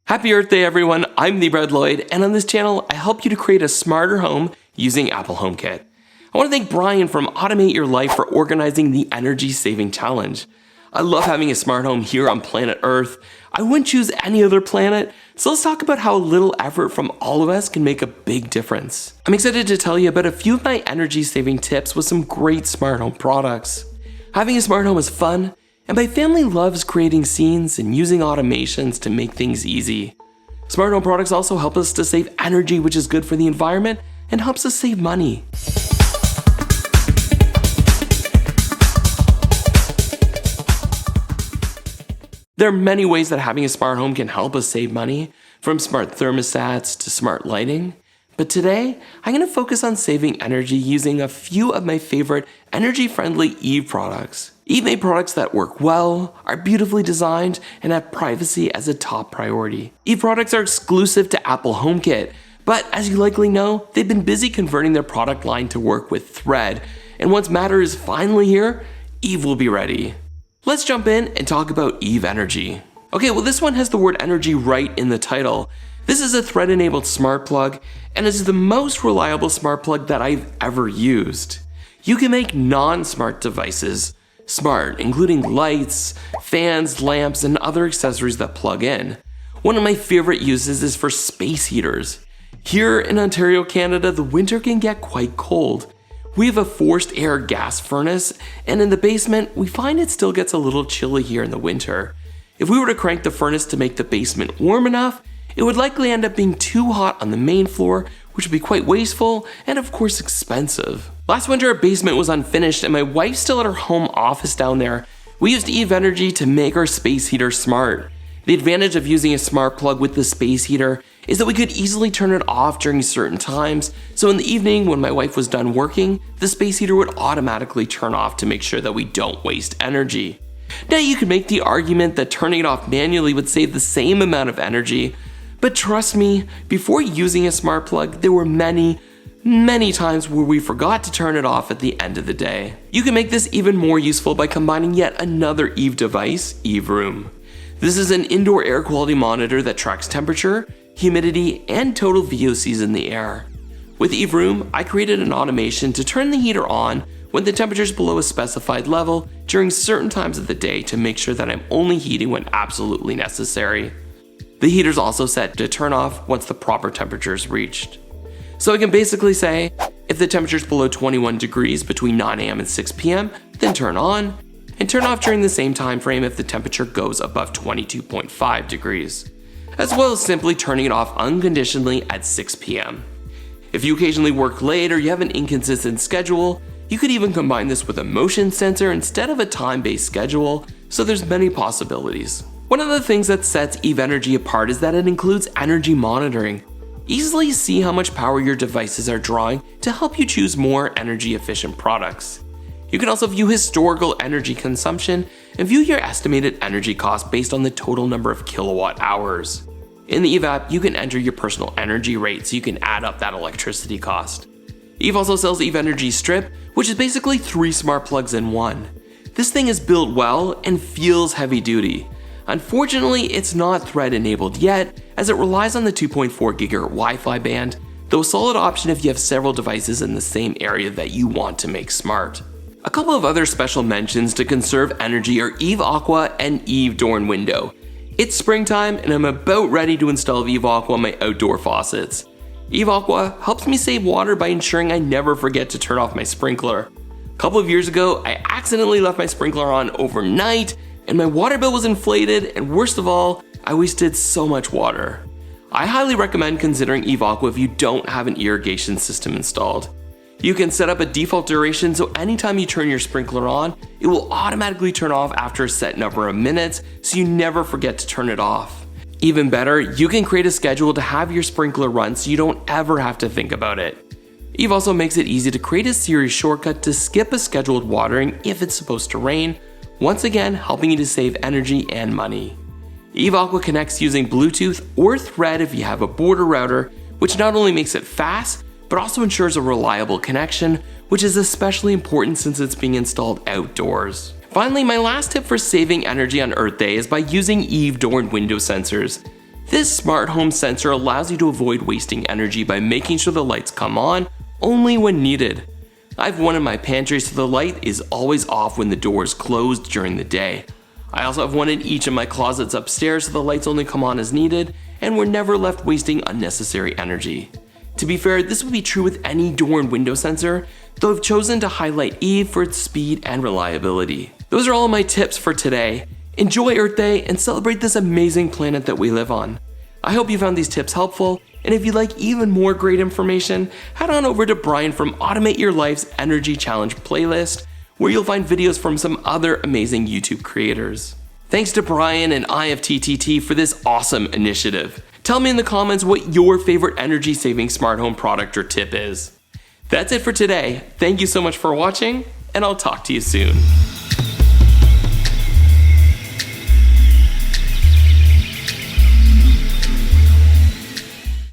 Happy Earth Day, everyone. I'm the Bread Lloyd, and on this channel, I help you to create a smarter home using Apple HomeKit. I want to thank Brian from Automate Your Life for organizing the Energy Saving Challenge. I love having a smart home here on planet Earth. I wouldn't choose any other planet, so let's talk about how a little effort from all of us can make a big difference. I'm excited to tell you about a few of my energy saving tips with some great smart home products. Having a smart home is fun, and my family loves creating scenes and using automations to make things easy. Smart home products also help us to save energy, which is good for the environment and helps us save money. There are many ways that having a smart home can help us save money, from smart thermostats to smart lighting. But today, I'm going to focus on saving energy using a few of my favorite energy-friendly Eve products. Eve made products that work well, are beautifully designed, and have privacy as a top priority. Eve products are exclusive to Apple HomeKit, but as you likely know, they've been busy converting their product line to work with Thread, and once Matter is finally here, Eve will be ready. Let's jump in and talk about Eve Energy. Okay, well this one has the word energy right in the title. This is a Thread-enabled smart plug, and is the most reliable smart plug that I've ever used. You can make non-smart devices smart, including lights, fans, lamps, and other accessories that plug in. One of my favorite uses is for space heaters. Here in Ontario, Canada, the winter can get quite cold. We have a forced air gas furnace, and in the basement, we find it still gets a little chilly here in the winter. If we were to crank the furnace to make the basement warm enough, it would likely end up being too hot on the main floor, which would be quite wasteful and of course expensive. Last winter, our basement was unfinished and my wife's still at her home office down there. We used Eve Energy to make our space heater smart. The advantage of using a smart plug with the space heater is that we could easily turn it off during certain times, so in the evening when my wife was done working, the space heater would automatically turn off to make sure that we don't waste energy. Now you could make the argument that turning it off manually would save the same amount of energy, but trust me, before using a smart plug, there were many times where we forgot to turn it off at the end of the day. You can make this even more useful by combining yet another Eve device, Eve Room. This is an indoor air quality monitor that tracks temperature, humidity, and total VOCs in the air. With Eve Room, I created an automation to turn the heater on when the temperature is below a specified level during certain times of the day to make sure that I'm only heating when absolutely necessary. The heater is also set to turn off once the proper temperature is reached. So I can basically say, if the temperature is below 21 degrees between 9 a.m. and 6 p.m., then turn on, and turn off during the same time frame if the temperature goes above 22.5 degrees, as well as simply turning it off unconditionally at 6 p.m. If you occasionally work late or you have an inconsistent schedule, you could even combine this with a motion sensor instead of a time-based schedule, so there's many possibilities. One of the things that sets Eve Energy apart is that it includes energy monitoring. Easily see how much power your devices are drawing to help you choose more energy efficient products. You can also view historical energy consumption and view your estimated energy cost based on the total number of kilowatt hours. In the Eve app, you can enter your personal energy rate so you can add up that electricity cost. Eve also sells Eve Energy Strip, which is basically 3 smart plugs in one. This thing is built well and feels heavy duty. Unfortunately, it's not Thread enabled yet, as it relies on the 2.4 GHz Wi-Fi band, though a solid option if you have several devices in the same area that you want to make smart. A couple of other special mentions to conserve energy are Eve Aqua and Eve Door and Window. It's springtime and I'm about ready to install Eve Aqua on my outdoor faucets. Eve Aqua helps me save water by ensuring I never forget to turn off my sprinkler. A couple of years ago, I accidentally left my sprinkler on overnight and my water bill was inflated, and worst of all, I wasted so much water. I highly recommend considering Eve Aqua if you don't have an irrigation system installed. You can set up a default duration so anytime you turn your sprinkler on, it will automatically turn off after a set number of minutes so you never forget to turn it off. Even better, you can create a schedule to have your sprinkler run so you don't ever have to think about it. Eve also makes it easy to create a series shortcut to skip a scheduled watering if it's supposed to rain, once again helping you to save energy and money. Eve Aqua connects using Bluetooth or Thread if you have a border router, which not only makes it fast, but also ensures a reliable connection, which is especially important since it's being installed outdoors. Finally, my last tip for saving energy on Earth Day is by using Eve door and window sensors. This smart home sensor allows you to avoid wasting energy by making sure the lights come on only when needed. I have one in my pantry so the light is always off when the door is closed during the day. I also have one in each of my closets upstairs so the lights only come on as needed and we're never left wasting unnecessary energy. To be fair, this would be true with any door and window sensor, though I've chosen to highlight Eve for its speed and reliability. Those are all my tips for today. Enjoy Earth Day and celebrate this amazing planet that we live on. I hope you found these tips helpful, and if you'd like even more great information, head on over to Brian from Automate Your Life's Energy Challenge playlist, where you'll find videos from some other amazing YouTube creators. Thanks to Brian and IFTTT for this awesome initiative. Tell me in the comments what your favorite energy-saving smart home product or tip is. That's it for today. Thank you so much for watching, and I'll talk to you soon.